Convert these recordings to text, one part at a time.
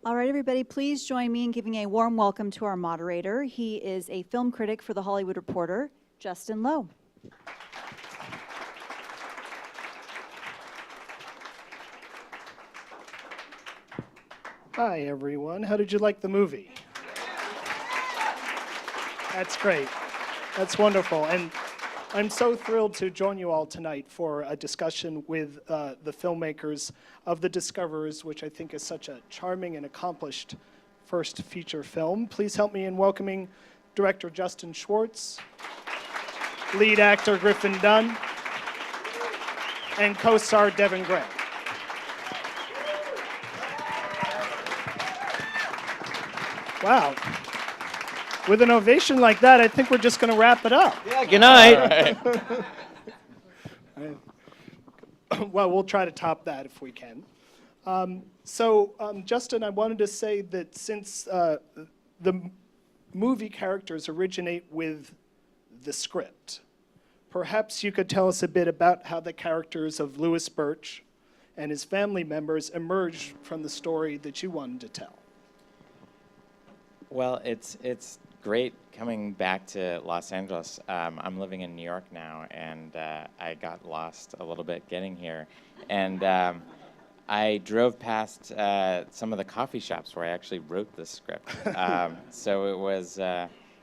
All right, everybody, please join me in giving a warm welcome to our moderator. He is a film critic for The Hollywood Reporter, Justin Lowe. Hi, everyone. How did you like the movie? That's great. That's wonderful. And I'm so thrilled to join you all tonight for a discussion with the filmmakers of The Discoverers, which I think is such a charming and accomplished first feature film. Please help me in welcoming director Justin Schwarz, lead actor Griffin Dunne, and co-star Devon Graye. Wow. With an ovation like that, I think we're just going to wrap it up. Yeah, good night. Well, we'll try to top that if we can. Justin, I wanted to say that since the movie characters originate with the script, perhaps you could tell us a bit about how the characters of Lewis Birch and his family members emerged from the story that you wanted to tell. Well, it's great coming back to Los Angeles. I'm living in New York now, and I got lost a little bit getting here. And I drove past some of the coffee shops where I actually wrote the script. So it was,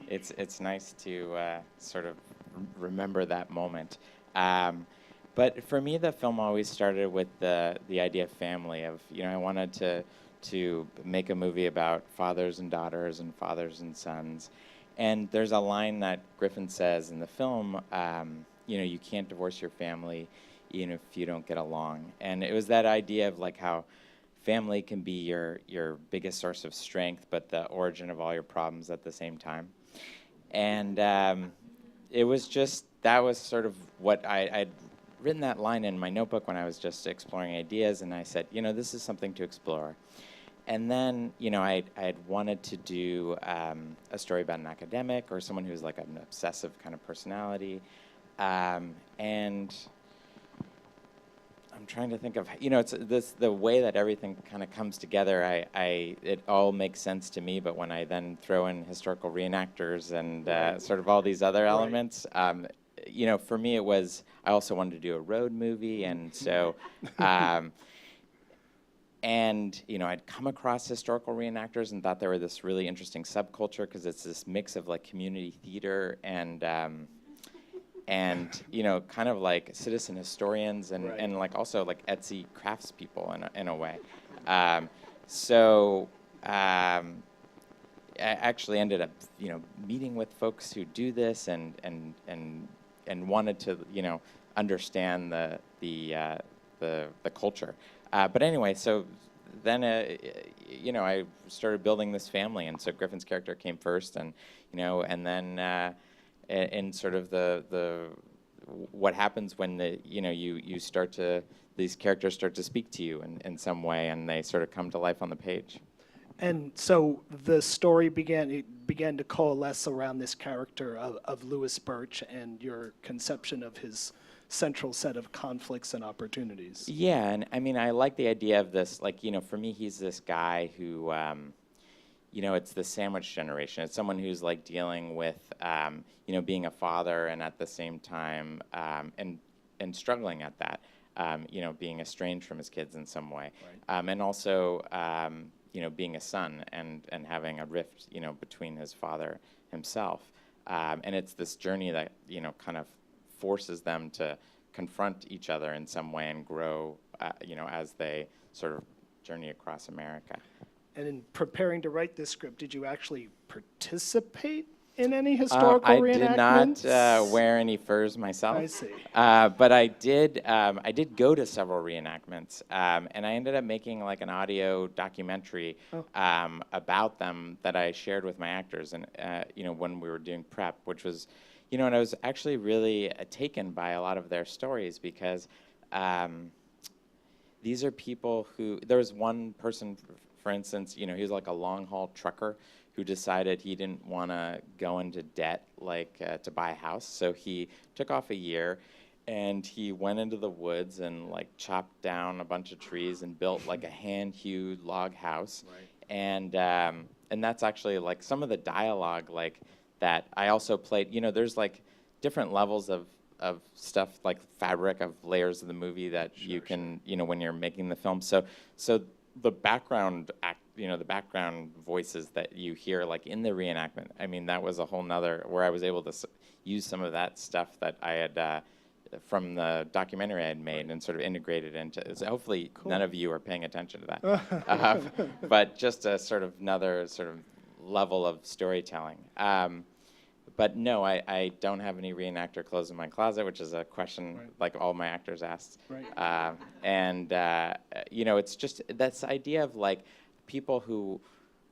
it's nice to sort of remember that moment. But for me, the film always started with the idea of family. I wanted to make a movie about fathers and daughters and fathers and sons. And there's a line that Griffin says in the film, you can't divorce your family even if you don't get along. And it was that idea of like how family can be your biggest source of strength, but the origin of all your problems at the same time. And it was just, that was sort of what I'd written that line in my notebook when I was just exploring ideas, and I said, this is something to explore. And then, I had wanted to do a story about an academic or someone who's like an obsessive kind of personality. And I'm trying to think of, it's the way that everything kind of comes together. It all makes sense to me, but when I then throw in historical reenactors and sort of all these other elements, for me it was, I also wanted to do a road movie, and so. And, I'd come across historical reenactors and thought they were this really interesting subculture because it's this mix of like community theater and kind of like citizen historians and like also like Etsy craftspeople in a way. I actually ended up, meeting with folks who do this and wanted to, understand the culture. But anyway, so then, I started building this family, and so Griffin's character came first, and and then in sort of the what happens when you start to, these characters start to speak to you in some way, and they sort of come to life on the page. And so the story began to coalesce around this character of Lewis Birch and your conception of his central set of conflicts and opportunities. Yeah, and I mean, I like the idea of this, like, for me, he's this guy who, it's the sandwich generation. It's someone who's like dealing with, being a father and at the same time, and struggling at that, being estranged from his kids in some way. Right. And also, being a son and having a rift, between his father himself. And it's this journey that, kind of forces them to confront each other in some way and grow, as they sort of journey across America. And in preparing to write this script, did you actually participate in any historical reenactments? I did not wear any furs myself. I see. But I did go to several reenactments, and I ended up making like an audio documentary about them that I shared with my actors, and when we were doing prep, which was, and I was actually really taken by a lot of their stories because these are people who, there was one person, for instance, he was like a long haul trucker who decided he didn't want to go into debt to buy a house. So he took off a year and he went into the woods and like chopped down a bunch of trees and built like a hand-hewed log house. Right. and that's actually like some of the dialogue like that I also played. You know, there's like different levels of stuff like fabric of layers of the movie that you can, you know, when you're making the film. So the background the background voices that you hear like in the reenactment, I mean, that was a whole nother where I was able to use some of that stuff that I had from the documentary I had made and sort of integrated into. So hopefully none of you are paying attention to that, but just a sort of another sort of level of storytelling. But no, I don't have any reenactor clothes in my closet, which is a question like all my actors asked. You know, it's just this idea of like people who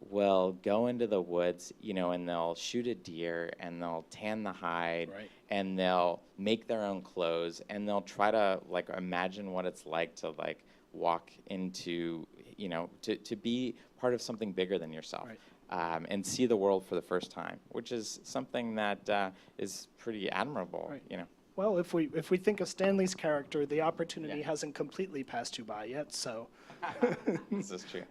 will go into the woods, you know, and they'll shoot a deer and they'll tan the hide and they'll make their own clothes and they'll try to like imagine what it's like to like walk into, you know, to be part of something bigger than yourself. And see the world for the first time, which is something that is pretty admirable, you know. Well, if we think of Stanley's character, the opportunity hasn't completely passed you by yet, so. This is true.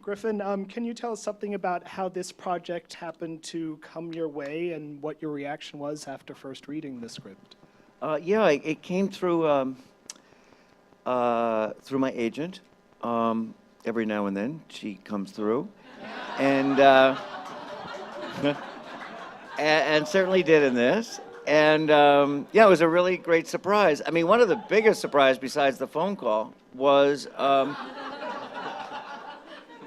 Griffin, can you tell us something about how this project happened to come your way and what your reaction was after first reading the script? Yeah, it came through my agent. Every now and then she comes through. And and certainly did in this. And yeah, it was a really great surprise. I mean, one of the biggest surprise besides the phone call was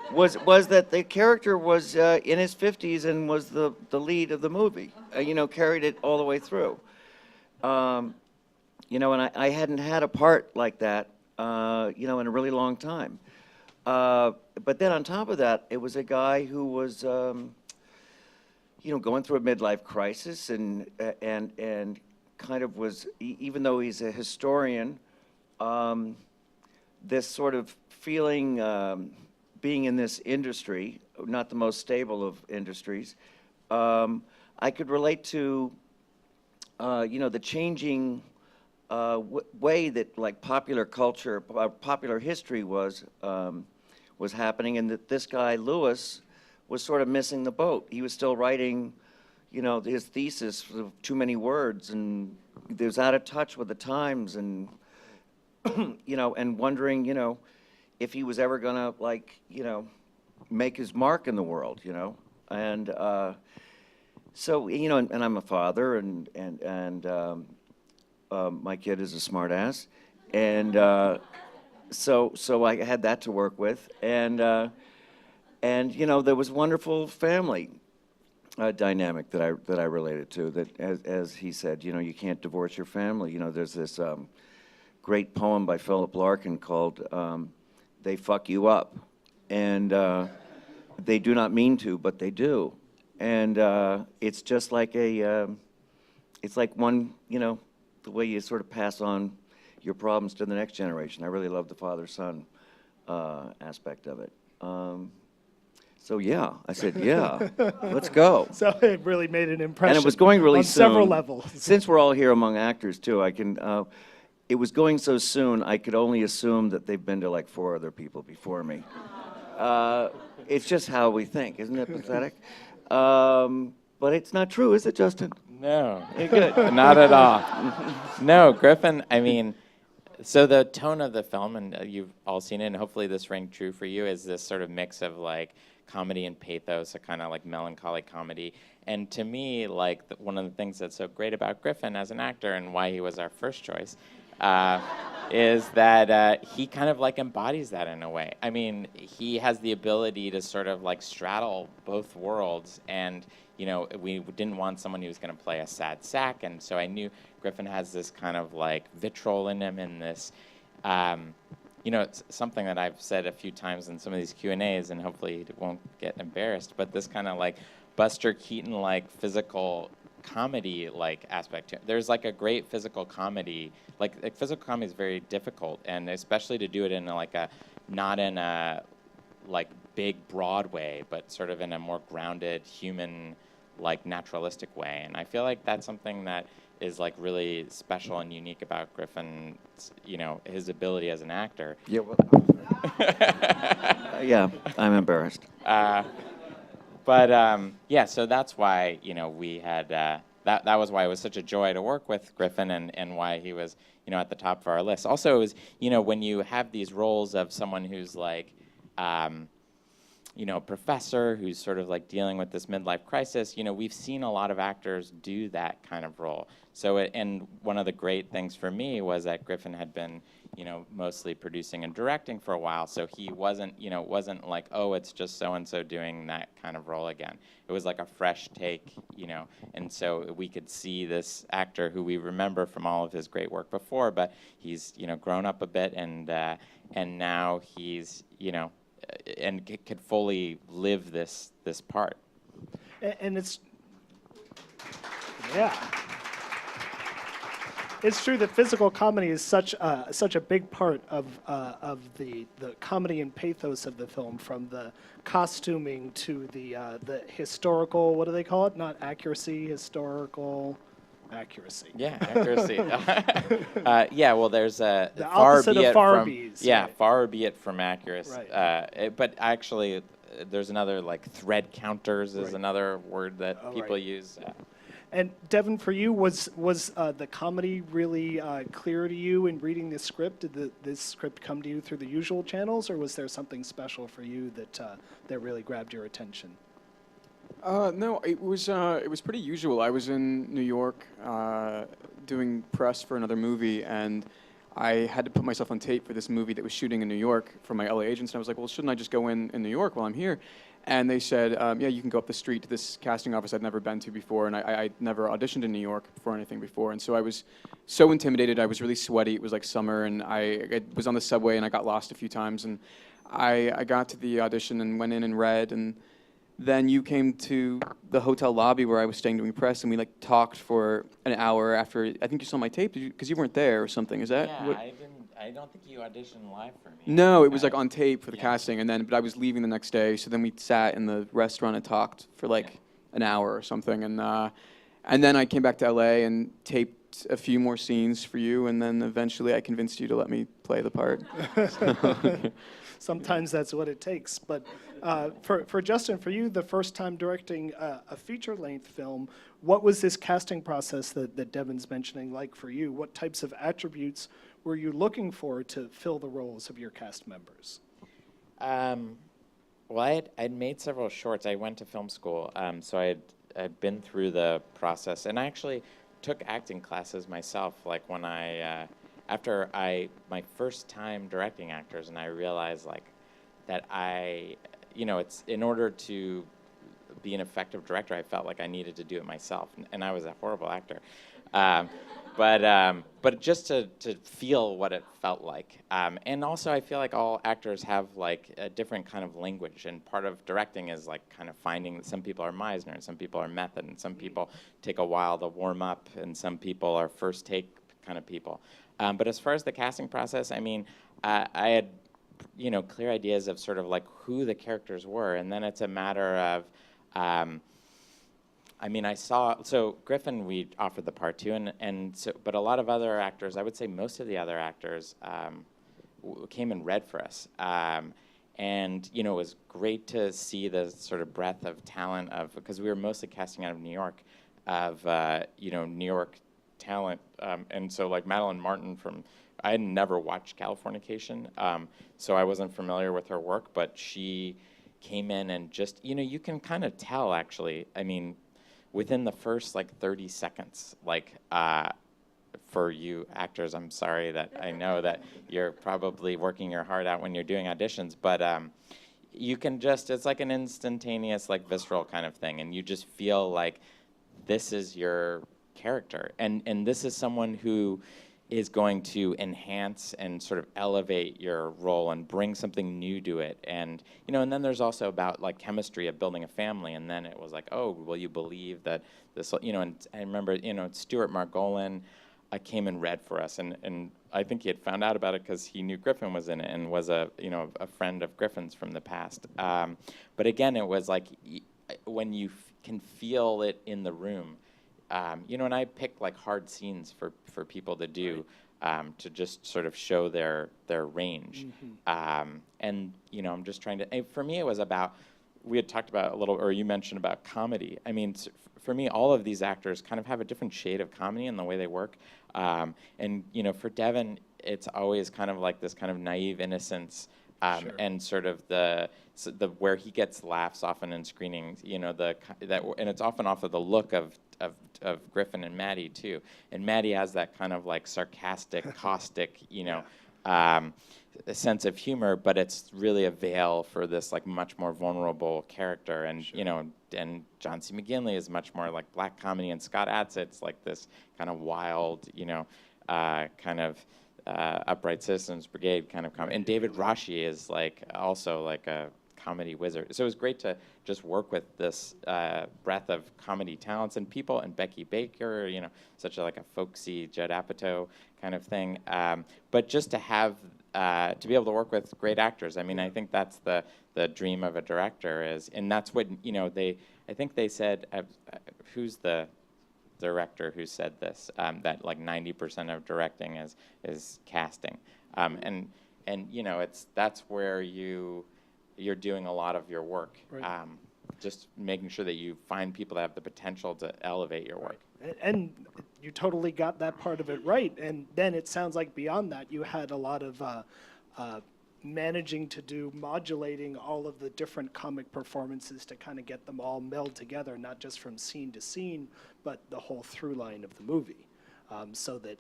that the character was in his 50s and was the lead of the movie. You know, carried it all the way through. You know, and I hadn't had a part like that, you know, in a really long time. But then on top of that, it was a guy who was, you know, going through a midlife crisis and kind of was, even though he's a historian, this sort of feeling, being in this industry, not the most stable of industries, I could relate to, you know, the changing way that like popular culture, popular history was happening, and that this guy Lewis was sort of missing the boat. He was still writing, you know, his thesis of too many words, and he was out of touch with the times, and you know, and wondering, you know, if he was ever gonna like, you know, make his mark in the world, you know, and so you know, and I'm a father, and my kid is a smart ass, and so I had that to work with, and you know, there was wonderful family dynamic that I related to. That as he said, you know, you can't divorce your family. You know, there's this great poem by Philip Larkin called "They Fuck You Up," and they do not mean to, but they do, and it's just like it's like one, you know, the way you sort of pass on your problems to the next generation. I really love the father-son aspect of it. So yeah, I said, yeah, let's go. So it really made an impression. And it was going really on soon. several levels. Since we're all here among actors too, I can, it was going so soon, I could only assume that they've been to like 4 other people before me. It's just how we think, isn't it pathetic? But it's not true, is it, Justin? No, You're good. not at all. No, Griffin, I mean, so the tone of the film, and you've all seen it, and hopefully this rang true for you, is this sort of mix of like comedy and pathos, a kind of like melancholy comedy. And to me, like one of the things that's so great about Griffin as an actor and why he was our first choice is that he kind of like embodies that in a way. I mean, he has the ability to sort of like straddle both worlds, and you know, we didn't want someone who was going to play a sad sack, and so I knew Griffin has this kind of like vitriol in him, and this, you know, it's something that I've said a few times in some of these Q&As, and hopefully it won't get embarrassed, but this kind of like Buster Keaton-like physical comedy like aspect to it. There's like a great physical comedy, like physical comedy is very difficult, and especially to do it in like a, not in a like big broad way, but sort of in a more grounded human like naturalistic way. And I feel like that's something that is like really special and unique about Griffin's, his ability as an actor. Yeah, well, yeah, I'm embarrassed. So that's why, we had, that was why it was such a joy to work with Griffin and why he was, at the top of our list. Also, it was, when you have these roles of someone who's like, a professor who's sort of like dealing with this midlife crisis, we've seen a lot of actors do that kind of role. So, and one of the great things for me was that Griffin had been, mostly producing and directing for a while. So he wasn't, wasn't like, oh, it's just so-and-so doing that kind of role again. It was like a fresh take, and so we could see this actor who we remember from all of his great work before, but he's, grown up a bit, and now he's, and could fully live this part. And it's, yeah. It's true that physical comedy is such a big part of the comedy and pathos of the film, from the costuming to the historical, what do they call it? Not accuracy, historical accuracy. Yeah, accuracy. Well, there's a the far opposite be of it Farbies. from Right. far be it from accuracy. Right. But actually, there's another, like, thread counters is Right. another word that people right. use. And Devon, for you, was the comedy really clear to you in reading this script? Did this script come to you through the usual channels, or was there something special for you that really grabbed your attention? No, it was pretty usual. I was in New York doing press for another movie, and I had to put myself on tape for this movie that was shooting in New York for my LA agents. And I was like, well, shouldn't I just go in New York while I'm here? And they said, yeah, you can go up the street to this casting office I'd never been to before, and I'd never auditioned in New York for anything before. And so I was so intimidated. I was really sweaty. It was like summer, and I was on the subway, and I got lost a few times. And I got to the audition and went in and read, and then you came to the hotel lobby where I was staying doing press, and we like talked for an hour after. I think you saw my tape, because you weren't there or something. Is that? Yeah, what? I don't think you auditioned live for me. No, it was like on tape for the casting, but I was leaving the next day, so then we sat in the restaurant and talked for like an hour or something, and then I came back to LA and taped a few more scenes for you, and then eventually I convinced you to let me play the part. Sometimes that's what it takes. But for Justin, for you, the first time directing a feature-length film, what was this casting process that Devon's mentioning like for you? What types of attributes were you looking for to fill the roles of your cast members? Well, I'd made several shorts. I went to film school, so I'd been through the process, and I actually took acting classes myself. Like when after my first time directing actors, and I realized like that it's in order to be an effective director, I felt like I needed to do it myself, and I was a horrible actor. But just to feel what it felt like. And also I feel like all actors have like a different kind of language, and part of directing is like kind of finding that some people are Meisner and some people are method, and some people take a while to warm up, and some people are first take kind of people. But as far as the casting process, I mean, I had clear ideas of sort of like who the characters were, and then it's a matter of so Griffin, we offered the part to, but a lot of other actors, I would say most of the other actors came and read for us. And, it was great to see the sort of breadth of talent because we were mostly casting out of New York, New York talent. And so like Madeleine Martin I had never watched Californication, so I wasn't familiar with her work, but she came in and just, you can kind of tell actually, I mean, within the first like 30 seconds, like for you actors, I'm sorry that I know that you're probably working your heart out when you're doing auditions, but you can just, it's like an instantaneous, like visceral kind of thing, and you just feel like this is your character, and this is someone who is going to enhance and sort of elevate your role and bring something new to it. And, and then there's also about like chemistry of building a family. And then it was like, oh, will you believe that this, and I remember, Stuart Margolin came and read for us. And I think he had found out about it because he knew Griffin was in it and was a friend of Griffin's from the past. But again, it was like, when can feel it in the room. You know, and I pick like hard scenes for people to do, to just sort of show their range. And you know, I'm just trying to. For me, it was about. We had talked about a little, or you mentioned about comedy. I mean, for me, all of these actors kind of have a different shade of comedy in the way they work. And you know, for Devon, it's always kind of like this kind of naive innocence. Sure. And sort of the where he gets laughs often in screenings, you know, and it's often off of the look of Griffin and Maddie too. And Maddie has that kind of like sarcastic, caustic, you know, a sense of humor, but it's really a veil for this like much more vulnerable character. And you know, and John C. McGinley is much more like black comedy, and Scott Adsit's like this kind of wild, you know, kind of. Upright Citizens Brigade kind of comedy. And David Rasche is like also like a comedy wizard. So it was great to just work with this breadth of comedy talents and people, and Becky Baker, you know, such a, like a folksy Judd Apatow kind of thing. But just to have, to be able to work with great actors. I mean, I think that's the dream of a director is, and that's what, you know, I think they said, who's the director who said this, that like 90% of directing is casting, and you know, that's where you're doing a lot of your work, right. Just making sure that you find people that have the potential to elevate your work. Right. And you totally got that part of it right. And then it sounds like beyond that, you had a lot of managing to do, modulating all of the different comic performances to kind of get them all meld together, not just from scene to scene, but the whole through line of the movie, so that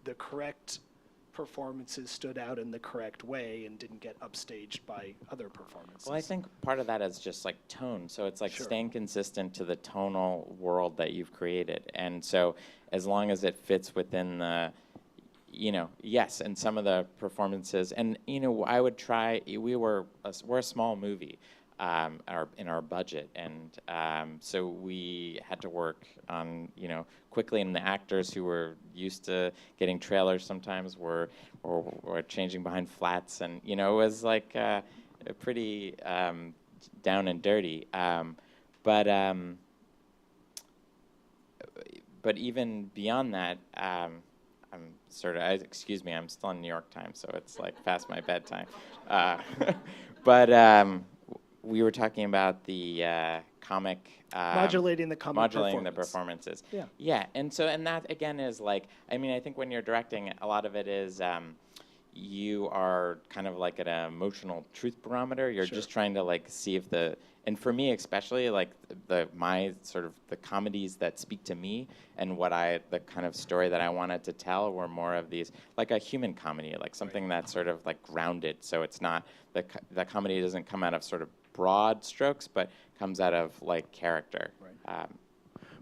the correct performances stood out in the correct way and didn't get upstaged by other performances. Well, I think part of that is just like tone. So it's like Sure. staying consistent to the tonal world that you've created. And so as long as it fits within the, you know, yes, and some of the performances, and you know, I would try. We're a small movie, in our budget, and so we had to work on, you know, quickly. And the actors who were used to getting trailers sometimes were changing behind flats, and you know, it was like a pretty down and dirty. But even beyond that. I'm excuse me, I'm still in New York time, so it's like past my bedtime. But we were talking about the comic... modulating the comic modulating the performances. Yeah. Yeah, and that, again, is like, I mean, I think when you're directing, a lot of it is you are kind of like an emotional truth barometer. You're Sure. just trying to like see if and for me especially, like my sort of the comedies that speak to me and the kind of story that I wanted to tell were more of these, like a human comedy, like something that's sort of like grounded. So it's not, the comedy doesn't come out of sort of broad strokes, but comes out of like character. Right.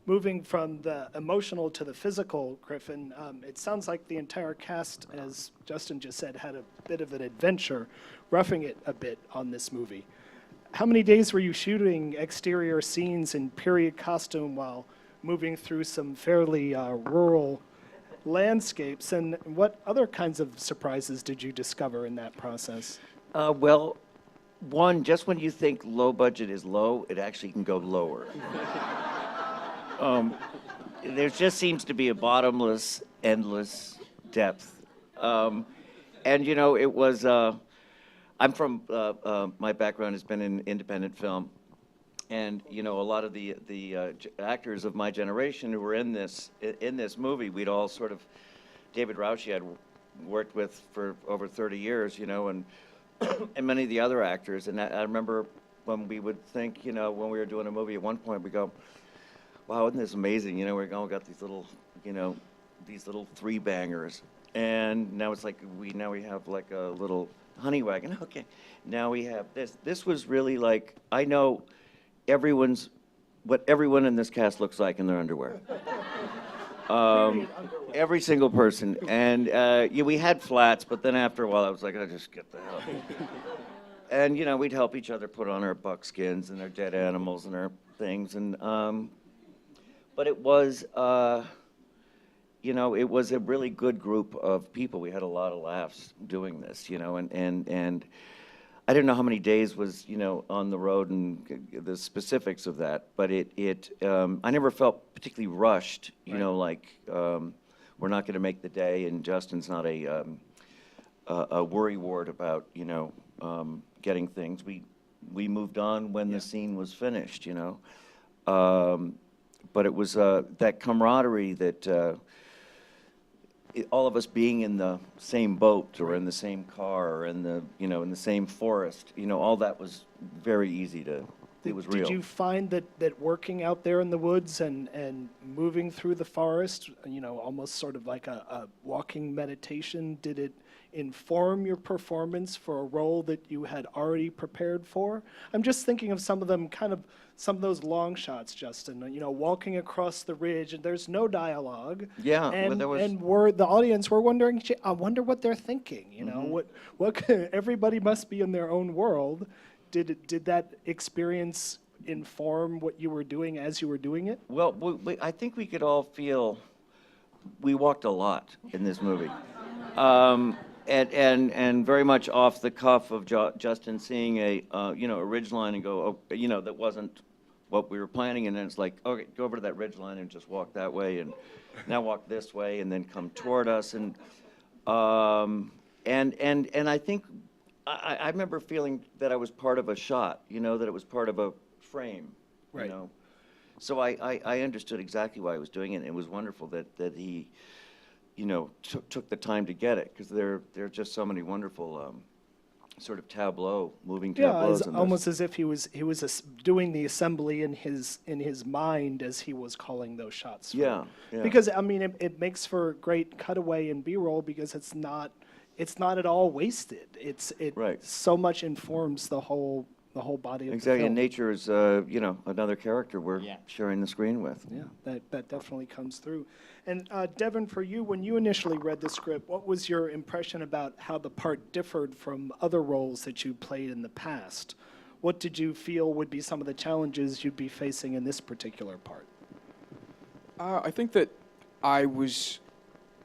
Moving from the emotional to the physical, Griffin, it sounds like the entire cast, as Justin just said, had a bit of an adventure, roughing it a bit on this movie. How many days were you shooting exterior scenes in period costume while moving through some fairly rural landscapes? And what other kinds of surprises did you discover in that process? Well, one, just when you think low budget is low, it actually can go lower. There just seems to be a bottomless, endless depth. And, you know, it was, I'm from, my background has been in independent film. And, you know, a lot of the actors of my generation who were in this movie, we'd all sort of, David Rasche I'd worked with for over 30 years, you know, and many of the other actors. And I remember when we would think, you know, when we were doing a movie at one point, we go, wow, isn't this amazing? You know, we got these little, you know, these little three bangers, and now it's like we have like a little honey wagon. Okay, now we have this. This was really like, I know what everyone in this cast looks like in their underwear. Every single person, and yeah, we had flats, but then after a while, I was like, I just get the hell. And you know, we'd help each other put on our buckskins and our dead animals and our things, and. But it was, you know, it was a really good group of people. We had a lot of laughs doing this, you know, and I didn't know how many days was, you know, on the road and the specifics of that, but I never felt particularly rushed, you know, like we're not going to make the day, and Justin's not a worrywart about, you know, getting things. We moved on when the scene was finished, you know. But it was that camaraderie that all of us being in the same boat or in the same car or in the, you know, in the same forest, you know, all that was very easy to, it was real. Did you find that working out there in the woods and moving through the forest, you know, almost sort of like a walking meditation, did it inform your performance for a role that you had already prepared for? I'm just thinking of some of them, kind of some of those long shots, Justin, you know, walking across the ridge, and there's no dialogue. Yeah, and there was... the audience were wondering, I wonder what they're thinking, you know, what everybody must be in their own world. Did that experience inform what you were doing as you were doing it? Well, I think we could all feel, we walked a lot in this movie. And very much off the cuff of Justin seeing a you know, a ridge line and go, oh, you know, that wasn't what we were planning, and then it's like, okay, go over to that ridge line and just walk that way, and now walk this way, and then come toward us, and I think I remember feeling that I was part of a shot, you know, that it was part of a frame, Right. you know. So I understood exactly why I was doing it, and it was wonderful that he, you know, took the time to get it, because there are just so many wonderful sort of moving tableaus. Yeah, almost as if he was doing the assembly in his mind as he was calling those shots. Yeah. Because I mean, it makes for great cutaway and B-roll, because it's not at all wasted. It Right. so much informs the whole body of the Exactly, film. and nature is, you know, another character we're Yeah. sharing the screen with. Yeah, that definitely comes through. And Devon, for you, when you initially read the script, what was your impression about how the part differed from other roles that you played in the past? What did you feel would be some of the challenges you'd be facing in this particular part? I think that I was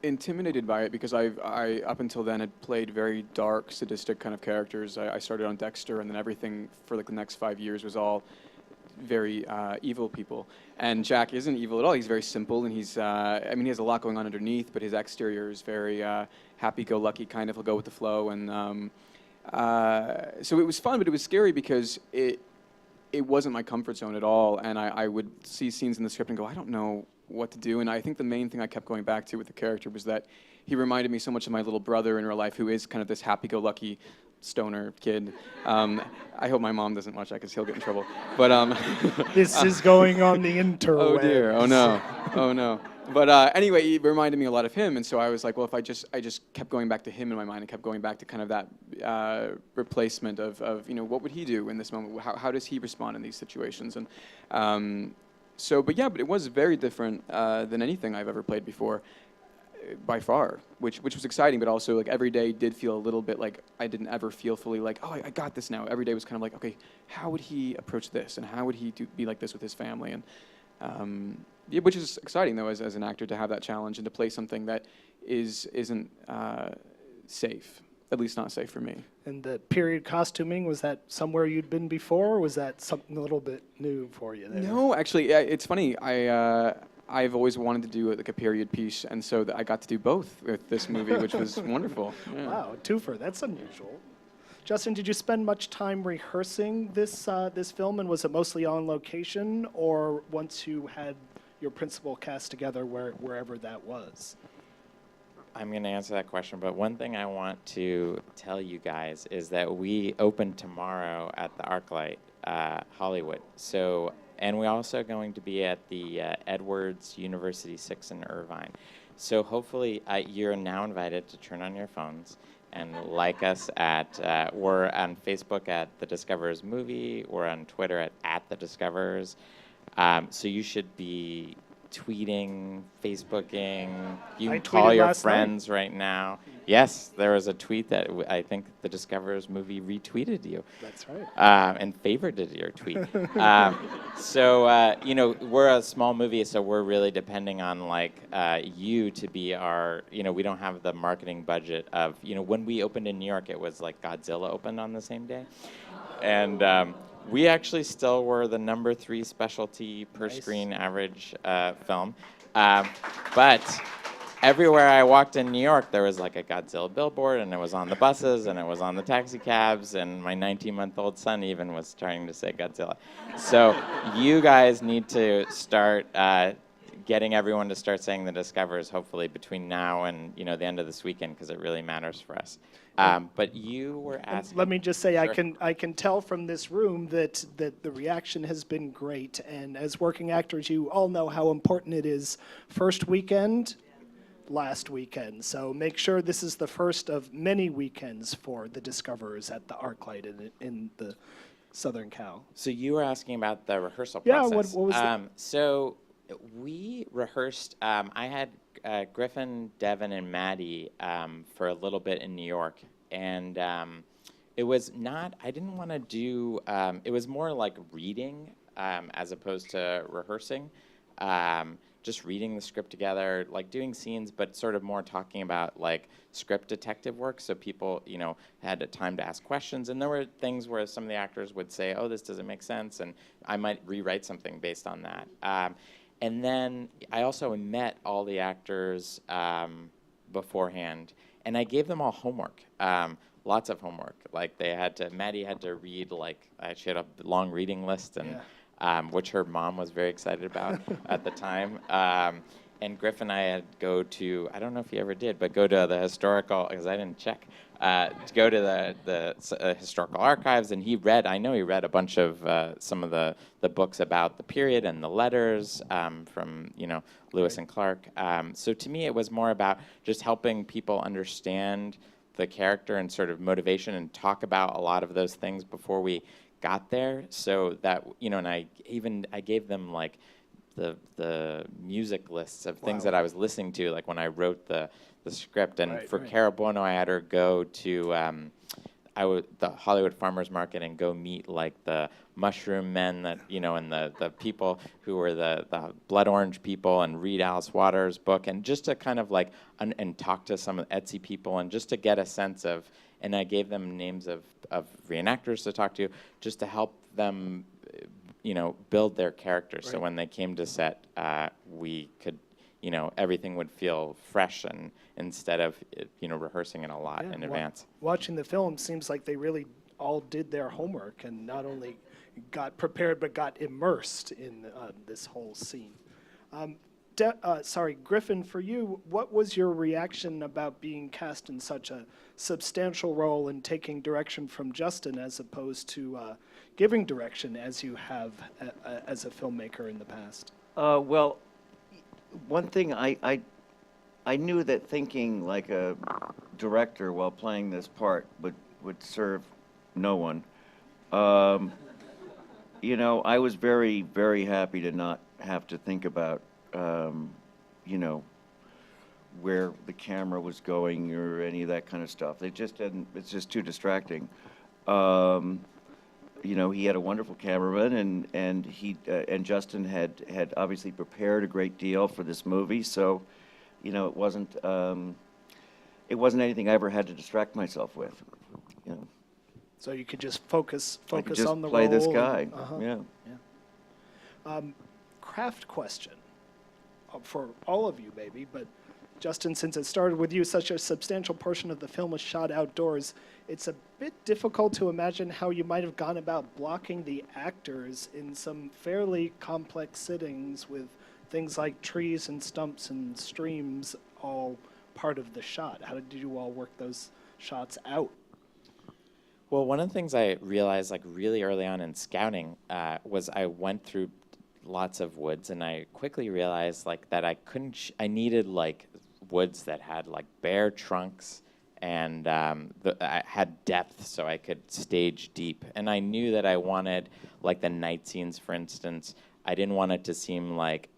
intimidated by it because I up until then had played very dark, sadistic kind of characters. I started on Dexter, and then everything for like the next 5 years was all very evil people. And Jack isn't evil at all. He's very simple, and he's I mean, he has a lot going on underneath, but his exterior is very happy-go-lucky, kind of. He'll go with the flow, and so it was fun, but it was scary because it wasn't my comfort zone at all, and I would see scenes in the script and go, I don't know what to do. And I think the main thing I kept going back to with the character was that he reminded me so much of my little brother in real life, who is kind of this happy-go-lucky stoner kid. I hope my mom doesn't watch that because he'll get in trouble. But This is going on the interwebs. oh dear, oh no, oh no. But anyway, he reminded me a lot of him, and so I was like, well, if I just kept going back to him in my mind and kept going back to kind of that replacement of you know, what would he do in this moment? How does he respond in these situations? And but it was very different than anything I've ever played before, by far, which was exciting, but also like every day did feel a little bit like I didn't ever feel fully like, oh, I got this now. Every day was kind of like, okay, how would he approach this, and how would he be like this with his family? And yeah, which is exciting though, as an actor, to have that challenge and to play something that isn't safe. At least not safe for me. And the period costuming, was that somewhere you'd been before, or was that something a little bit new for you there? No, actually, it's funny. I've always wanted to do like a period piece, and so I got to do both with this movie, which was wonderful. Yeah. Wow, a twofer, that's unusual. Justin, did you spend much time rehearsing this film, and was it mostly on location, or once you had your principal cast together wherever that was? I'm going to answer that question, but one thing I want to tell you guys is that we open tomorrow at the ArcLight Hollywood. So, and we're also going to be at the Edwards University 6 in Irvine. So hopefully you're now invited to turn on your phones and like us at, we're on Facebook at The Discoverers Movie, we're on Twitter at The Discoverers. So you should be tweeting, Facebooking. You I can call tweeted your last night. friends right now. Yes, there was a tweet that I think the Discoverers movie retweeted you. That's right. And favorited your tweet. You know, we're a small movie, so we're really depending on like you to be our. You know, we don't have the marketing budget of. You know, when we opened in New York, it was like Godzilla opened on the same day, and we actually still were the number 3 specialty per Nice. screen average film, but. Everywhere I walked in New York, there was like a Godzilla billboard, and it was on the buses, and it was on the taxi cabs, and my 19-month-old son even was trying to say Godzilla. So you guys need to start getting everyone to start saying the Discoverers, hopefully between now and the end of this weekend, because it really matters for us. But you were asking. Let me just say, Sure. I can tell from this room that the reaction has been great, and as working actors, you all know how important it is. First weekend. Last weekend. So make sure this is the first of many weekends for the Discoverers at the ArcLight in the Southern Cal. So you were asking about the rehearsal Yeah, process. what was the- So we rehearsed. I had Griffin, Devon, and Maddie for a little bit in New York, and it was not. I didn't want to do. It was more like reading as opposed to rehearsing. Just reading the script together, like doing scenes, but sort of more talking about like script detective work. So people, had a time to ask questions. And there were things where some of the actors would say, oh, this doesn't make sense. And I might rewrite something based on that. And then I also met all the actors beforehand. And I gave them all homework. Lots of homework. Like Maddie had to read, she had a long reading list. And Yeah. Which her mom was very excited about at the time. And Griff and I had go to, I don't know if he ever did, but go to the historical, because I didn't check, to go to the historical archives, and I know he read a bunch of some of the books about the period and the letters from, Lewis and Clark. So to me, it was more about just helping people understand the character and sort of motivation and talk about a lot of those things before we got there, so that and I gave them like the music lists of things Wow. that I was listening to, like when I wrote the script. And Right, for right. Cara Buono, I had her go to the Hollywood Farmers Market and go meet like the mushroom men that and the people who were the blood orange people, and read Alice Waters' book, and just to kind of like and talk to some of the Etsy people, and just to get a sense of. And I gave them names of reenactors to talk to, just to help them, build their characters. Right. So when they came to set, we could, everything would feel fresh, and instead of, rehearsing it a lot Yeah, in advance. Watching the film seems like they really all did their homework and not only got prepared but got immersed in this whole scene. Griffin, for you, what was your reaction about being cast in such a substantial role and taking direction from Justin as opposed to giving direction as you have as a filmmaker in the past? Well, one thing I knew that thinking like a director while playing this part would serve no one. I was very, very happy to not have to think about, where the camera was going or any of that kind of stuff. It's just too distracting. He had a wonderful cameraman, and Justin had obviously prepared a great deal for this movie. So, it wasn't anything I ever had to distract myself with. So you could just focus I could just on the play role. this guy. and- uh-huh. Yeah. Craft question for all of you, maybe, but Justin, since it started with you, such a substantial portion of the film was shot outdoors. It's a bit difficult to imagine how you might have gone about blocking the actors in some fairly complex settings with things like trees and stumps and streams all part of the shot. How did you all work those shots out? Well, one of the things I realized like really early on in scouting was I went through lots of woods, and I quickly realized like that I needed like woods that had like bare trunks, and I had depth so I could stage deep. And I knew that I wanted like the night scenes, for instance, I didn't want it to seem like,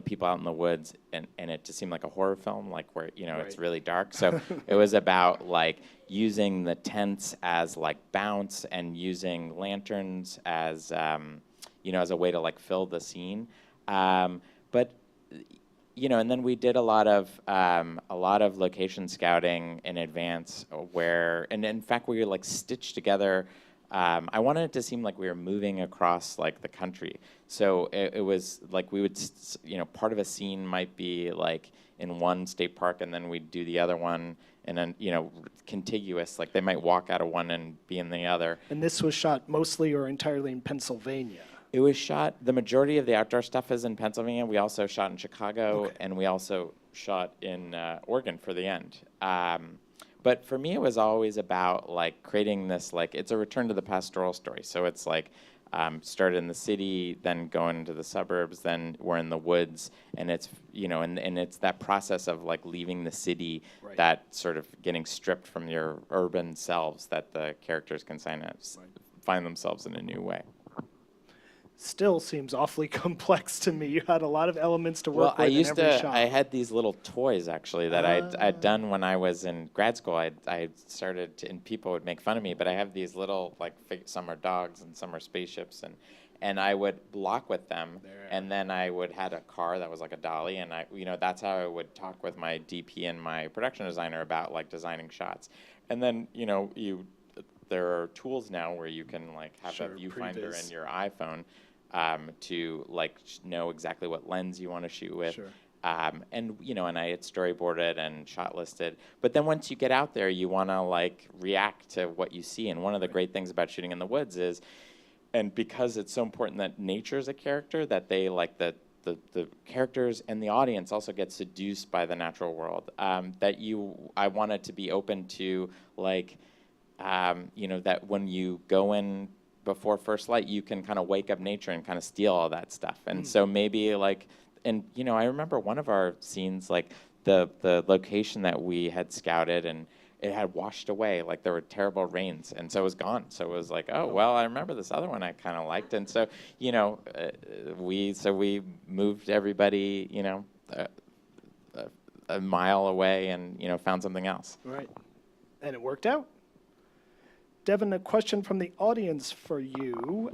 people out in the woods and it to seem like a horror film, like where, it's really dark. So it was about like using the tents as like bounce and using lanterns as, as a way to like fill the scene. But and then we did a lot of location scouting in advance and in fact we were like stitched together. I wanted it to seem like we were moving across like the country. So it was like we would, part of a scene might be like in one state park and then we'd do the other one and then, contiguous, like they might walk out of one and be in the other. And this was shot mostly or entirely in Pennsylvania? It was shot, the majority of the outdoor stuff is in Pennsylvania. We also shot in Chicago, and we also shot in Oregon for the end. But for me, it was always about like creating this, like it's a return to the pastoral story. So it's like started in the city, then going into the suburbs, then we're in the woods, and it's and it's that process of like leaving the city, that sort of getting stripped from your urban selves, that the characters can find themselves in a new way. Still seems awfully complex to me. You had a lot of elements to work with in every shot. I had these little toys actually that I'd done when I was in grad school. I started and people would make fun of me, but I have these little like some are dogs and some are spaceships, and I would block with them, and then I would had a car that was like a dolly, and that's how I would talk with my DP and my production designer about like designing shots, and then there are tools now where you can like have a viewfinder in your iPhone to like know exactly what lens you want to shoot with. And I had storyboarded and shot listed. But then once you get out there, you want to like react to what you see. And one of the great things about shooting in the woods is, and because it's so important that nature is a character, that they like the characters and the audience also get seduced by the natural world. I wanted to be open to like, that when you go in before first light, you can kind of wake up nature and kind of steal all that stuff. And so maybe like, and I remember one of our scenes, like the location that we had scouted, and it had washed away, like there were terrible rains, and so it was gone. So it was like, oh, well, I remember this other one I kind of liked. And so, we moved everybody, a mile away and, found something else. Right. And it worked out. Devon, a question from the audience for you.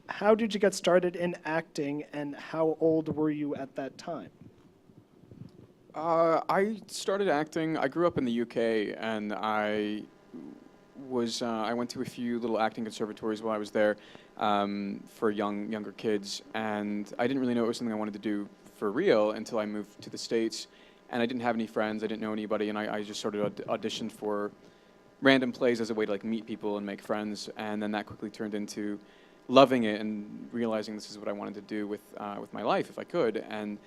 How did you get started in acting, and how old were you at that time? I started acting. I grew up in the UK, and I went to a few little acting conservatories while I was there for younger kids, and I didn't really know it was something I wanted to do for real until I moved to the States, and I didn't have any friends. I didn't know anybody, and I just sort of auditioned for random plays as a way to like meet people and make friends, and then that quickly turned into loving it and realizing this is what I wanted to do with my life if I could. And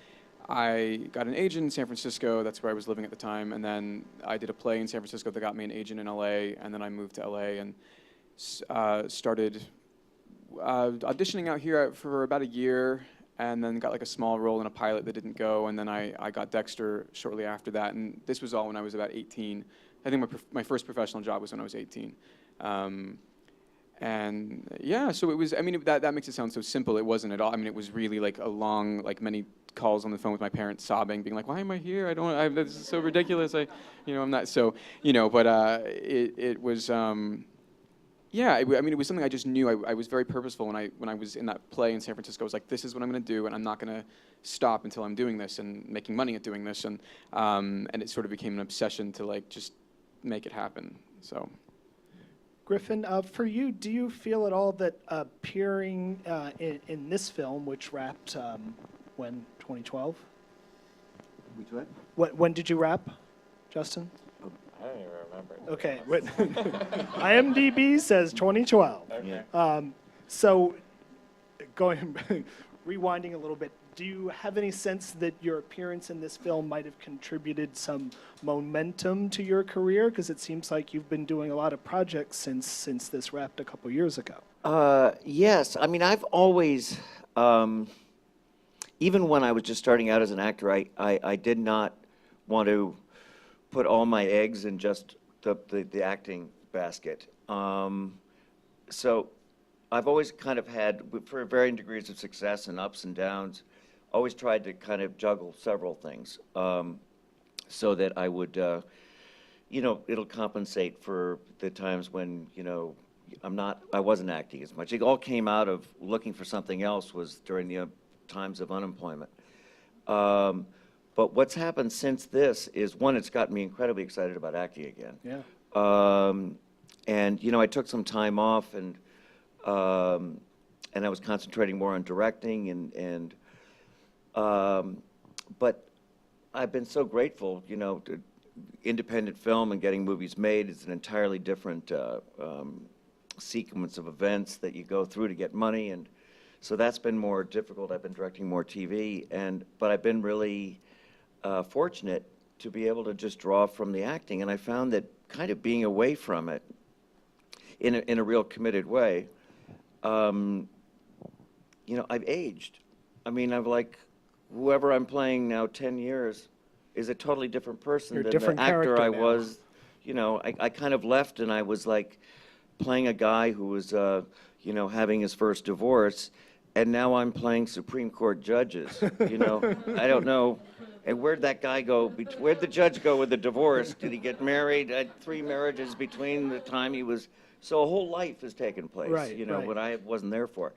I got an agent in San Francisco. That's where I was living at the time. And then I did a play in San Francisco that got me an agent in LA. And then I moved to LA and started auditioning out here for about a year, and then got like a small role in a pilot that didn't go. And then I got Dexter shortly after that. And this was all when I was about 18. I think my first professional job was when I was 18. And yeah, so it was, that makes it sound so simple. It wasn't at all. It was really like a long, like many calls on the phone with my parents sobbing, being like, why am I here? This is so ridiculous. I'm not so, but it was, it was something I just knew. I was very purposeful when I was in that play in San Francisco. I was like, this is what I'm going to do, and I'm not going to stop until I'm doing this and making money at doing this. And it sort of became an obsession to like just make it happen. So. Griffin, for you, do you feel at all that appearing in this film, which wrapped when, 2012? When did you wrap, Justin? I don't even remember. Okay, IMDb says 2012. Okay. So, rewinding a little bit, do you have any sense that your appearance in this film might have contributed some momentum to your career? Because it seems like you've been doing a lot of projects since this wrapped a couple years ago. Yes. I've always, even when I was just starting out as an actor, I did not want to put all my eggs in just the acting basket. So I've always kind of had, for varying degrees of success and ups and downs, always tried to kind of juggle several things, so that I would, you know, it'll compensate for the times when, you know, I wasn't acting as much. It all came out of looking for something else was during the times of unemployment. But what's happened since this is, one, it's gotten me incredibly excited about acting again. Yeah. And, you know, I took some time off, and I was concentrating more on directing, but I've been so grateful, you know, to independent film and getting movies made is an entirely different sequence of events that you go through to get money, and so that's been more difficult. I've been directing more TV, but I've been really fortunate to be able to just draw from the acting, and I found that kind of being away from it in a real committed way, you know, I've aged. I mean, I've like, whoever I'm playing now 10 years is a totally different person You're a than different the actor character I now. was. You know, I kind of left, and I was like playing a guy who was, you know, having his first divorce, and now I'm playing Supreme Court judges. You know, I don't know. And where'd that guy go? Where'd the judge go with the divorce? Did he get married? Had 3 marriages between the time he was. So a whole life has taken place, Right, you know, right. what I wasn't there for.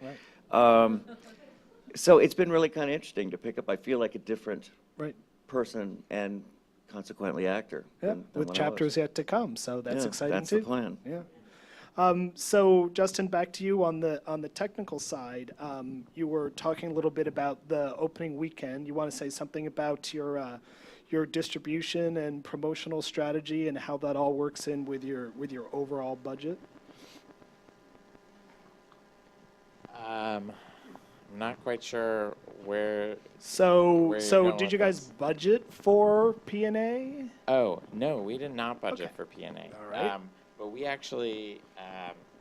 Right. So it's been really kind of interesting to pick up. I feel like a different Right. person and consequently actor. Yeah. than With when I chapters was. yet to come, so that's Yeah, exciting that's too. the plan. Yeah. So Justin, back to you on the technical side. You were talking a little bit about the opening weekend. You want to say something about your distribution and promotional strategy and how that all works in with your overall budget? I'm not quite sure where. So Where are you going did with you guys this? budget for P&A? Oh, no, we did not budget Okay. for P&A. All right. But we actually,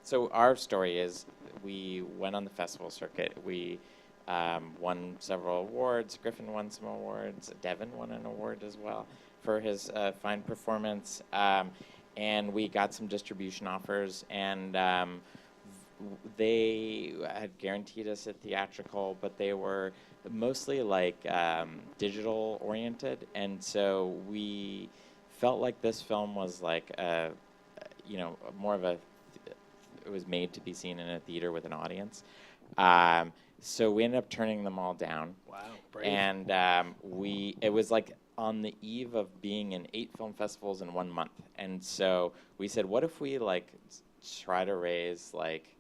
so our story is we went on the festival circuit. We won several awards. Griffin won some awards. Devon won an award as well for his fine performance. And we got some distribution offers, and they had guaranteed us a theatrical, but they were mostly like digital oriented, and so we felt like this film was like you know, more of a it was made to be seen in a theater with an audience. So we ended up turning them all down. Wow, brave. And it was like on the eve of being in 8 film festivals in 1 month, and so we said, what if we like try to raise like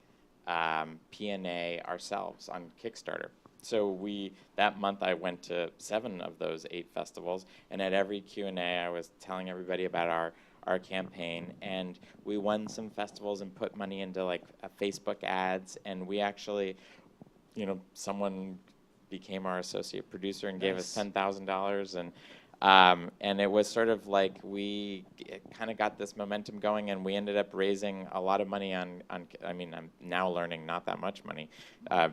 P&A ourselves on Kickstarter? So that month I went to 7 of those 8 festivals, and at every Q&A I was telling everybody about our campaign, and we won some festivals and put money into like Facebook ads, and we actually, you know, someone became our associate producer and gave us $10,000, and it was sort of like we kind of got this momentum going, and we ended up raising a lot of money on I mean, I'm now learning not that much money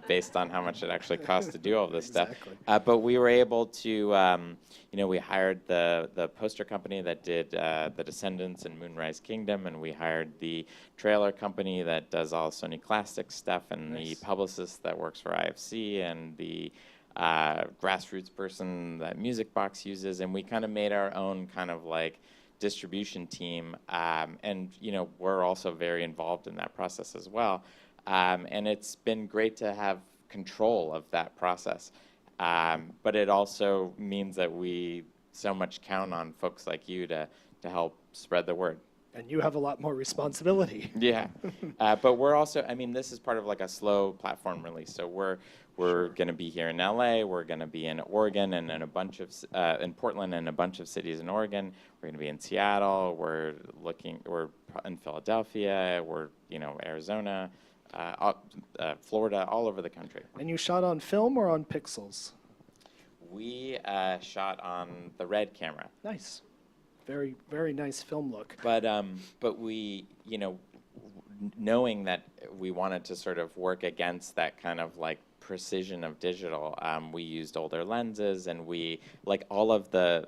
based on how much it actually costs to do all this Exactly. stuff. But we were able to, you know, we hired the poster company that did The Descendants and Moonrise Kingdom, and we hired the trailer company that does all Sony Classics stuff, and Nice. the publicist that works for IFC, and the grassroots person that Music Box uses, and we kind of made our own kind of like distribution team, and you know, we're also very involved in that process as well, and it's been great to have control of that process, but it also means that we so much count on folks like you to help spread the word. And you have a lot more responsibility. Yeah, but we're also, I mean, this is part of like a slow platform release. So we're going to be here in LA. We're going to be in Oregon and in a bunch of in Portland and a bunch of cities in Oregon. We're going to be in Seattle. We're in Philadelphia. We're, you know, Arizona, Florida, all over the country. And you shot on film or on pixels? We shot on the Red camera. Nice. Very, very nice film look. But we, you know, knowing that we wanted to sort of work against that kind of like precision of digital, we used older lenses, and we, like all of the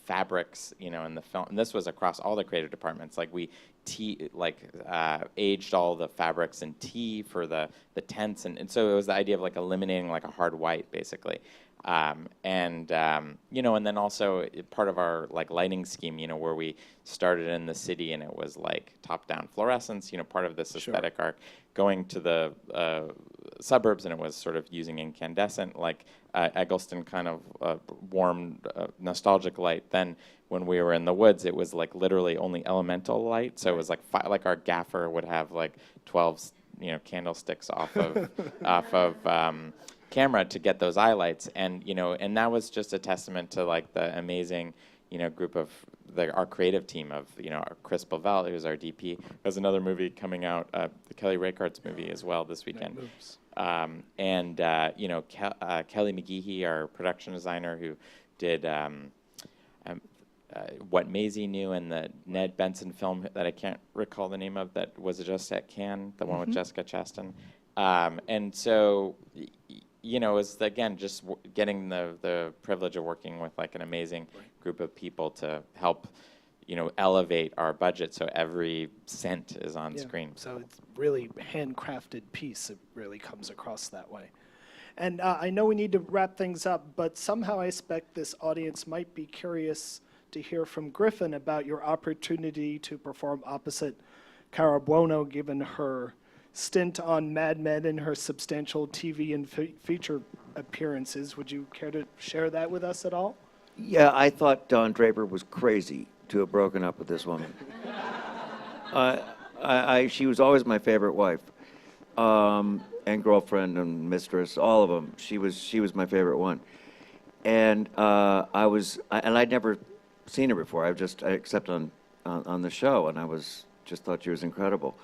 fabrics, in the film. And this was across all the creative departments. Like we aged all the fabrics in tea for the tents, and so it was the idea of like eliminating like a hard white, basically. And then also part of our like lighting scheme, where we started in the city and it was like top-down fluorescence, part of this aesthetic arc, going to the suburbs and it was sort of using incandescent, like Eggleston kind of warm, nostalgic light. Then when we were in the woods, it was like literally only elemental light. So it was like our gaffer would have like 12, candlesticks off of camera to get those eye lights, and and that was just a testament to like the amazing group of our creative team of Chris Bovell, who's our DP. There's another movie coming out, the Kelly Reichardt's movie as well this weekend. Kelly McGeehee, our production designer, who did What Maisie Knew, and the Ned Benson film that I can't recall the name of, that was just at Cannes, the one with Jessica Chastain. And so, it's again just getting the privilege of working with like an amazing group of people to help, elevate our budget so every cent is on screen. So it's really handcrafted piece. It really comes across that way. And I know we need to wrap things up, but somehow I expect this audience might be curious to hear from Griffin about your opportunity to perform opposite Cara Buono, given her stint on Mad Men and her substantial TV and feature appearances. Would you care to share that with us at all? Yeah, I thought Don Draper was crazy to have broken up with this woman. She was always my favorite wife, and girlfriend and mistress, all of them. She was my favorite one, and I'd never seen her before. Except on the show, and just thought she was incredible.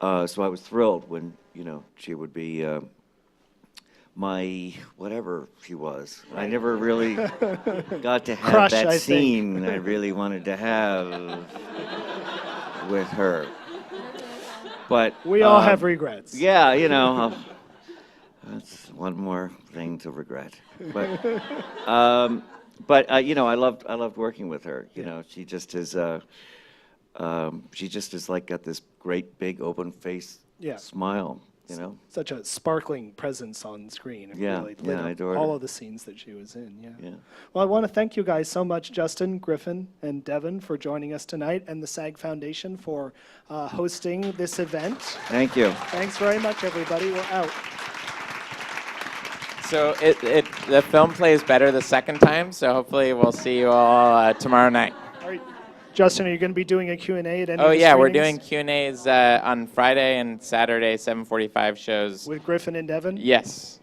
So I was thrilled when she would be my whatever she was. I never really got to have Crush, that I scene I really wanted to have with her. But We all have regrets. yeah, that's one more thing to regret. But I loved working with her. She just is like got this great big open face smile. Such a sparkling presence on screen. It Yeah, really yeah, lit I up adored all her. of the scenes that she was in. Yeah. Well, I want to thank you guys so much, Justin, Griffin, and Devon, for joining us tonight, and the SAG Foundation for hosting this event. Thank you. Thanks very much, everybody. We're out. So the film plays better the second time, so hopefully we'll see you all tomorrow night. All right. Justin, are you going to be doing a Q&A at any Oh of the yeah, we're screenings? doing Q&As on Friday and Saturday, 7:45 shows. With Griffin and Devon? Yes.